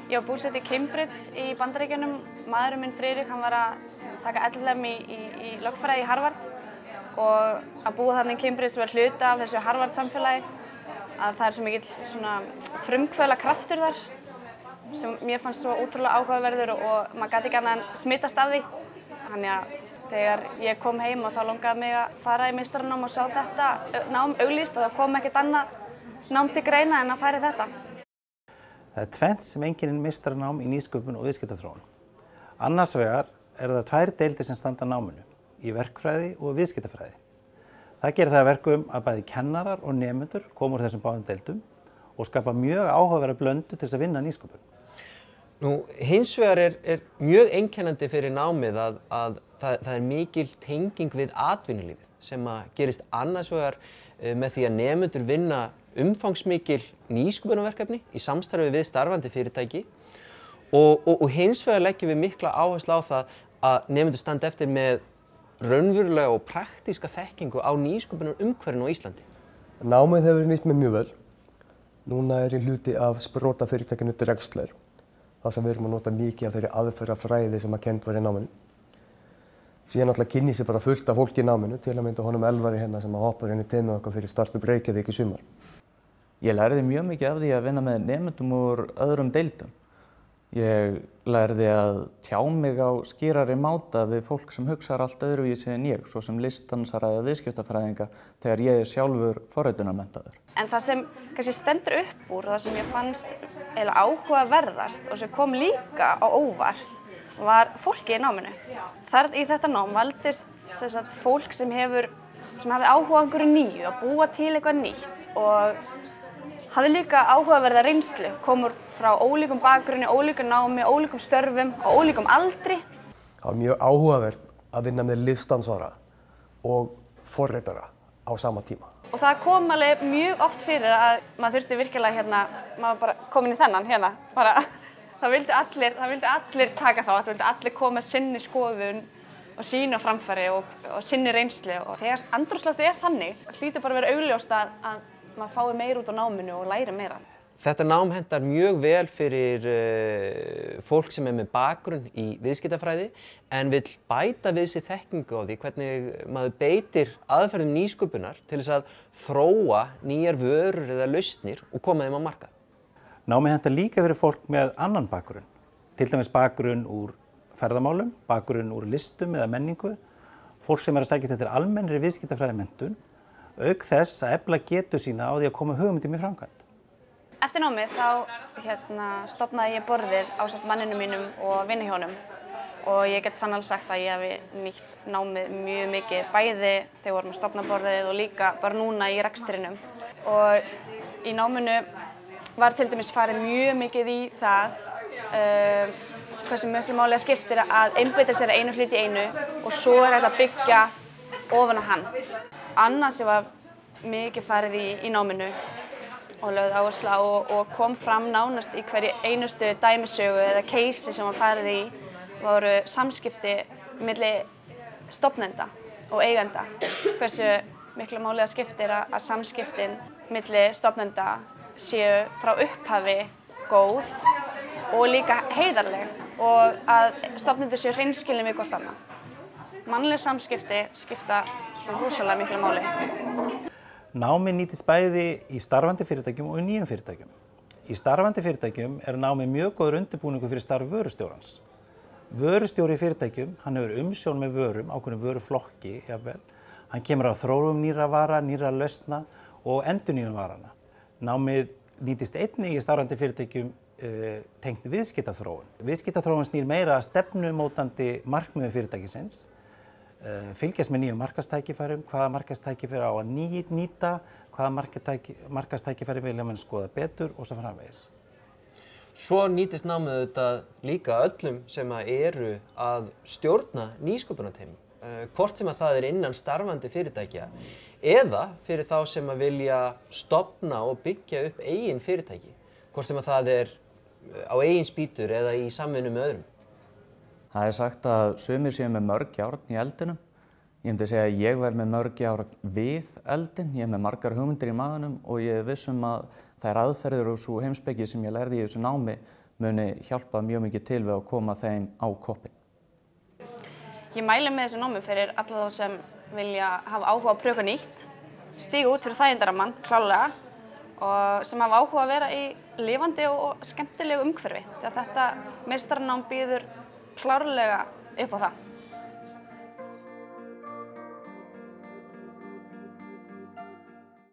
Ég var búsett í Cambridge í Bandaríkjunum. Maðurinn minn Friðrik, hann var að taka LLM í lögfræði í Harvard og að búa þarna í Cambridge var hluti af þessu Harvard samfélagi að það svo mikill svona frumkvöðla kraftur þar sem mér fannst svo ótrúlega áhugaverður og maður gat ekki annað en smitast af því. Þannig að þegar ég kom heim og þá langaði mig að fara í meistaranám og sá þetta nám auglýst og þá kom ekkert annað nám til greina en að fara í þetta. Það tvennt sem einkennir meistaranám í nýsköpun og viðskiptaþróun. Annars vegar það 2 deildir sem standa náminu, í verkfræði og viðskiptafræði. Það gerir það að verkum að bæði kennarar og nemendur koma úr þessum báðum deildum og skapa mjög áhugaverða blöndu til þess að vinna nýsköpun. Hins vegar er mjög einkennandi fyrir námið að það mikil tenging við atvinnulífið sem að gerist annars vegar með því að nemendur vinna umfangsmikil nýsköpunarverkefni í samstarfi við starfandi fyrirtæki og hins vegar leggjum við mikla áherslu á það að nemendur standa eftir með raunverulega og praktíska þekkingu á nýsköpunarumhverfinu á Íslandi. Námið hefur nýtt mér mjög vel. Núna ég hluti af sprotafyrirtækinu Drexler, þar sem við erum að nota mikið af þeirri aðferðafræði sem að kennd var í náminu. Síðan náttúrulega kynni sér bara fullt af fólki í náminu, til að mynda honum Elvari hérna sem að hoppar inn í teymið okkar fyrir Startup Reykjavík í sumar. Ég lærði mjög mikið af því að vinna með nemendum úr öðrum deildum. Ég lærði að tjá mig á skýrari máta við fólk sem hugsar allt öðruvísi en ég, svo sem listdansara eða viðskiptafræðinga, þegar ég sjálfur forritunarmenntaður. En það sem kannski stendur upp úr, það sem ég fannst eiginlega áhugaverðast og sem kom líka á óvart, var fólki í náminu. Þar í þetta nám valdist fólk sem hafði áhuga á einhverju nýju, að búa til eitthvað nýtt og hafði líka áhugaverða reynslu, komur frá ólíkum bakgrunni, ólíkum námi, ólíkum störfum og ólíkum aldri. Það var mjög áhugavert að vinna með listdansara og forritara á sama tíma. Og það kom alveg mjög oft fyrir að maður þurfti virkilega maður bara komin í þennan bara. Það vildi allir taka þátt, það vildi allir koma sinni skoðun og sínu á framfæri og sinni reynslu. Og þegar andrúmsloftið þannig, hlýtur bara að vera augljóst að maður fái meira út á náminu og læri meira. Þetta nám hentar mjög vel fyrir fólk sem með bakgrunn í viðskiptafræði en vill bæta við sig þekkingu á því hvernig maður beitir aðferðum nýsköpunar til þess að þróa nýjar vörur eða lausnir og koma þeim á markað. Námið hentar líka fyrir fólk með annan bakgrunn, til dæmis bakgrunn úr ferðamálum, bakgrunn úr listum eða menningu, fólk sem að sækjast eftir almennri viðskiptafræðimenntun, auk þess að efla getu sína á því að koma hugmyndum í framkvæmd. Eftir námið þá stofnaði ég borðið ásamt manninu mínum og vinahjónum og ég get sannarlega sagt að ég hafi nýtt námið mjög mikið, bæði þegar við vorum að stofna borðið og líka bara núna í rekstrinum. Og í náminu var til dæmis farið mjög mikið í það hversu miklu máli það skiptir að einbeita sér að einu hluti í einu og svo hægt að byggja ofan á hann. Annað sem var mikið farið í náminu og lögð áherslu á og kom fram nánast í hverju einustu dæmisögu eða keisi sem var farið í voru samskipti milli stofnenda og eigenda. Hversu miklu máli það skiptir að samskiptin milli stofnenda séu frá upphafi góð og líka heiðarleg og að stofnendur séu hreinskilin við hvort annað. Mannleg samskipti skipta svo rosalega miklu máli. Námið nýtist bæði í starfandi fyrirtækjum og í nýjum fyrirtækjum. Í starfandi fyrirtækjum námið mjög góður undirbúningur fyrir starf vörustjórans. Vörustjóri í fyrirtækjum, hann hefur umsjón með vörum, ákveðnum vöruflokki, jafnvel. Hann kemur á þróun nýrra vara, nýrra lausna og endurnýjun varana. Námið nýtist einnig í starfandi fyrirtækjum tengt viðskiptaþróun. Viðskiptaþróun snýr meira að stefnumótandi markmiðum fyrirtækisins, fylgjast með nýjum markaðstækifærum, hvaða markaðstækifæri á að nýta, hvaða markaðstækifæri vilja menn skoða betur og svo framvegis. Svo nýtist námið þetta líka öllum sem eru að stjórna nýsköpunarteymum, hvort sem að það innan starfandi fyrirtækja eða fyrir þá sem að vilja stofna og byggja upp eigin fyrirtæki, hvort sem að það á eigin spýtur eða í samvinnu með öðrum. Það sagt að sumir séu með mörg járn í eldinum. Ég myndi segja að ég væri með mörg járn við eldin. Ég með margar hugmyndir í maðunum og ég viss að þær aðferðir og svo heimspeki sem ég lærði í þessu námi muni hjálpa mjög mikið til við að koma þeim á koppinn. Ég mæli með þessu námi fyrir alla þá sem vilja hafa áhuga á að pröfa nýtt, stíga út fyrir þægindarammann, klálega, og sem hafa áhuga að vera í lifandi og skemmtilegu umhverfi. Því að þetta meistaranám býður klárlega upp á það.